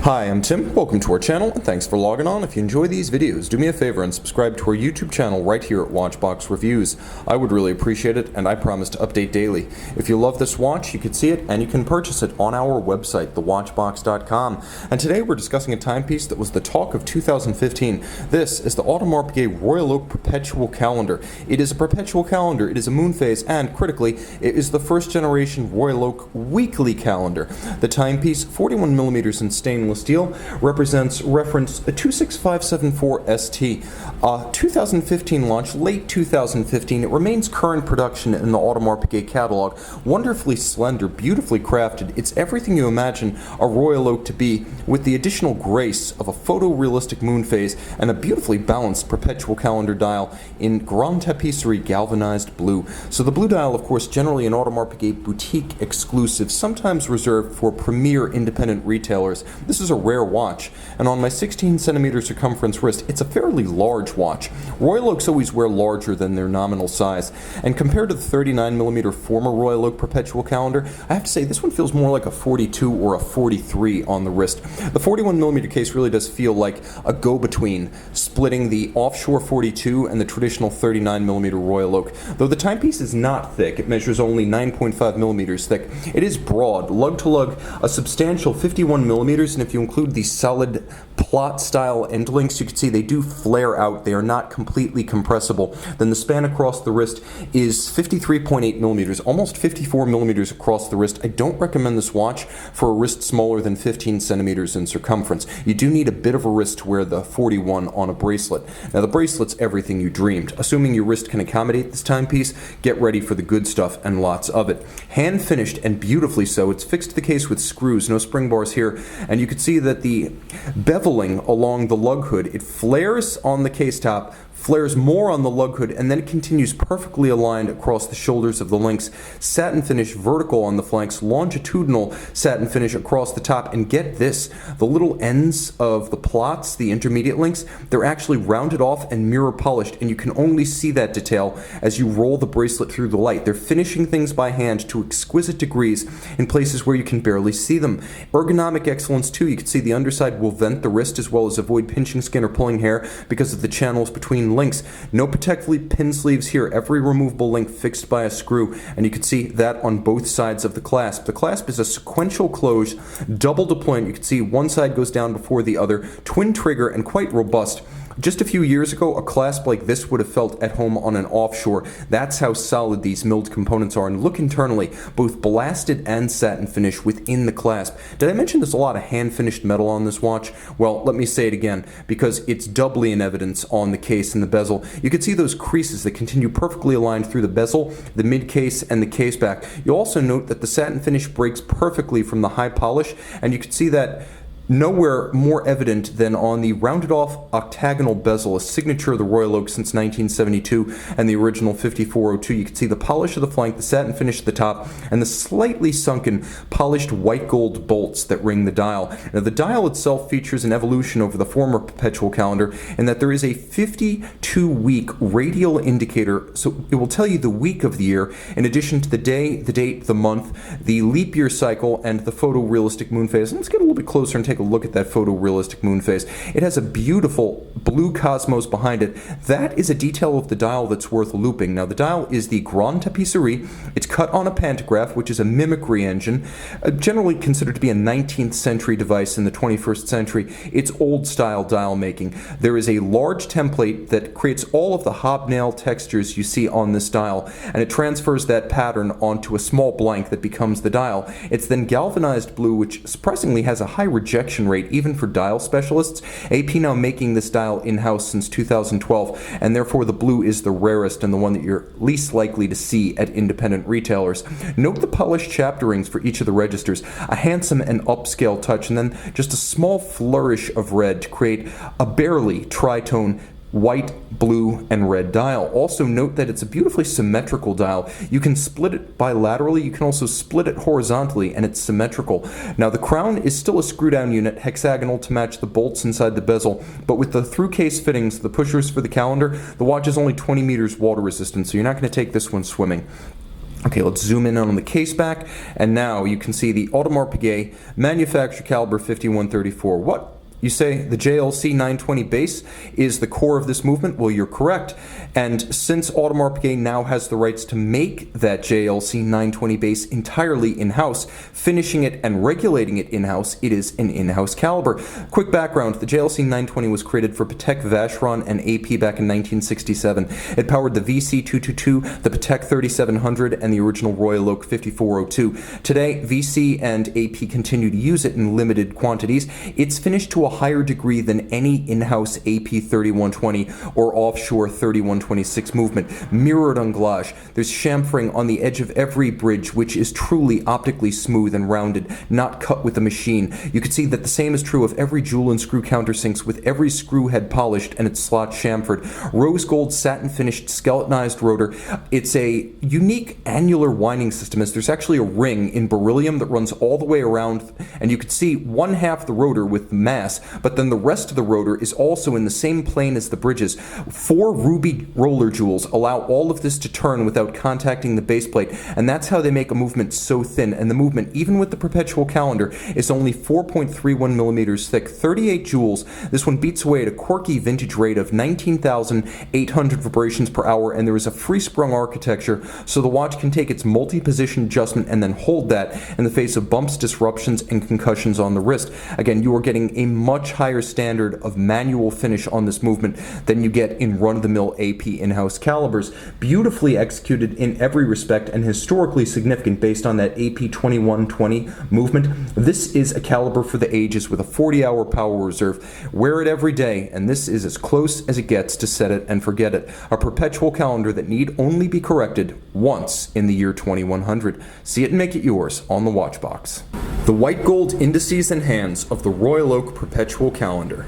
Hi, I'm Tim. Welcome to our channel, and thanks for logging on. If you enjoy these videos, do me a favor and subscribe to our YouTube channel right here at Watchbox Reviews. I would really appreciate it, and I promise to update daily. If you love this watch, you can see it, and you can purchase it on our website, thewatchbox.com. And today we're discussing a timepiece that was the talk of 2015. This is the Audemars Piguet Royal Oak Perpetual Calendar. It is a perpetual calendar, it is a moon phase, and critically, it is the first generation Royal Oak weekly calendar. The timepiece, 41 millimeters in stainless steel, represents reference 26574ST. 2015 launch, late 2015. It remains current production in the Audemars Piguet catalog. Wonderfully slender, beautifully crafted. It's everything you imagine a Royal Oak to be, with the additional grace of a photorealistic moon phase and a beautifully balanced perpetual calendar dial in Grande Tapisserie galvanized blue. So the blue dial, of course, generally an Audemars Piguet boutique exclusive, sometimes reserved for premier independent retailers. This is a rare watch, and on my 16 centimeter circumference wrist, it's a fairly large watch. Royal Oaks always wear larger than their nominal size, and compared to the 39 millimeter former Royal Oak perpetual calendar, I have to say this one feels more like a 42 or a 43 on the wrist. The 41 millimeter case really does feel like a go-between, splitting the offshore 42 and the traditional 39 millimeter Royal Oak. Though the timepiece is not thick, it measures only 9.5 millimeters thick. It is broad, lug-to-lug, a substantial 51 millimeters, and if you include the solid plot style end links, you can see they do flare out. They are not completely compressible. Then the span across the wrist is 53.8 millimeters, almost 54 millimeters across the wrist. I don't recommend this watch for a wrist smaller than 15 centimeters in circumference. You do need a bit of a wrist to wear the 41 on a bracelet. Now the bracelet's everything you dreamed. Assuming your wrist can accommodate this timepiece, get ready for the good stuff and lots of it. Hand finished and beautifully so. It's fixed to the case with screws, no spring bars here, and you can see that the beveling along the lug hood, it flares on the case top, flares more on the lug hood, and then it continues perfectly aligned across the shoulders of the links. Satin finish vertical on the flanks, longitudinal satin finish across the top, and get this, the little ends of the plots, the intermediate links, they're actually rounded off and mirror polished, and you can only see that detail as you roll the bracelet through the light. They're finishing things by hand to exquisite degrees in places where you can barely see them. Ergonomic excellence too. You can see the underside will vent the wrist as well as avoid pinching skin or pulling hair because of the channels between links. No protective pin sleeves here. Every removable link fixed by a screw, and you can see that on both sides of the clasp. The clasp is a sequential close, double deployment. You can see one side goes down before the other, twin trigger, and quite robust. Just a few years ago, a clasp like this would have felt at home on an offshore. That's how solid these milled components are. And look internally, both blasted and satin finish within the clasp. Did I mention there's a lot of hand-finished metal on this watch? Well, let me say it again, because it's doubly in evidence on the case and the bezel. You can see those creases that continue perfectly aligned through the bezel, the mid-case, and the case back. You'll also note that the satin finish breaks perfectly from the high polish, and you can see that nowhere more evident than on the rounded off octagonal bezel, a signature of the Royal Oak since 1972 and the original 5402. You can see the polish of the flank, the satin finish at the top, and the slightly sunken polished white gold bolts that ring the dial. Now the dial itself features an evolution over the former perpetual calendar in that there is a 52-week radial indicator, so it will tell you the week of the year in addition to the day, the date, the month, the leap year cycle, and the photorealistic moon phase. Let's get a little bit closer and take a look at that photorealistic moon phase. It has a beautiful blue cosmos behind it. That is a detail of the dial that's worth looping. Now the dial is the Grande Tapisserie. It's cut on a pantograph, which is a mimicry engine, generally considered to be a 19th century device in the 21st century. It's old style dial making. There is a large template that creates all of the hobnail textures you see on this dial, and it transfers that pattern onto a small blank that becomes the dial. It's then galvanized blue, which surprisingly has a high rejection rate even for dial specialists. AP now making this dial in-house since 2012, and therefore the blue is the rarest and the one that you're least likely to see at independent retailers. Note the polished chapter rings for each of the registers, a handsome and upscale touch, and then just a small flourish of red to create a barely tritone white, blue, and red dial. Also note that it's a beautifully symmetrical dial. You can split it bilaterally, you can also split it horizontally, and it's symmetrical. Now the crown is still a screw-down unit, hexagonal to match the bolts inside the bezel, but with the through-case fittings, the pushers for the calendar, the watch is only 20 meters water resistant, so you're not going to take this one swimming. Okay, let's zoom in on the case back, and now you can see the Audemars Piguet manufacturer caliber 5134. What? You say the JLC 920 base is the core of this movement? Well, you're correct. And since Audemars Piguet now has the rights to make that JLC 920 base entirely in-house, finishing it and regulating it in-house, it is an in-house caliber. Quick background, the JLC 920 was created for Patek Vacheron and AP back in 1967. It powered the VC222, the Patek 3700, and the original Royal Oak 5402. Today, VC and AP continue to use it in limited quantities. It's finished to a higher degree than any in-house AP 3120 or offshore 3126 movement. Mirrored anglage. There's chamfering on the edge of every bridge, which is truly optically smooth and rounded, not cut with a machine. You can see that the same is true of every jewel and screw countersinks, with every screw head polished and its slot chamfered. Rose gold satin finished skeletonized rotor. It's a unique annular winding system, as there's actually a ring in beryllium that runs all the way around, and you can see one half the rotor with the mass, but then the rest of the rotor is also in the same plane as the bridges. 4 ruby roller jewels allow all of this to turn without contacting the base plate, and that's how they make a movement so thin. And the movement, even with the Perpetual calendar, is only 4.31 millimeters thick, 38 joules. This one beats away at a quirky vintage rate of 19,800 vibrations per hour, and there is a free-sprung architecture, so the watch can take its multi-position adjustment and then hold that in the face of bumps, disruptions, and concussions on the wrist. Again, you are getting a much higher standard of manual finish on this movement than you get in run-of-the-mill AP in-house calibers. Beautifully executed in every respect and historically significant based on that AP 2120 movement. This is a caliber for the ages with a 40-hour power reserve. Wear it every day, and this is as close as it gets to set it and forget it. A perpetual calendar that need only be corrected once in the year 2100. See it and make it yours on the watch box. The white gold indices and hands of the Royal Oak Perpetual calendar.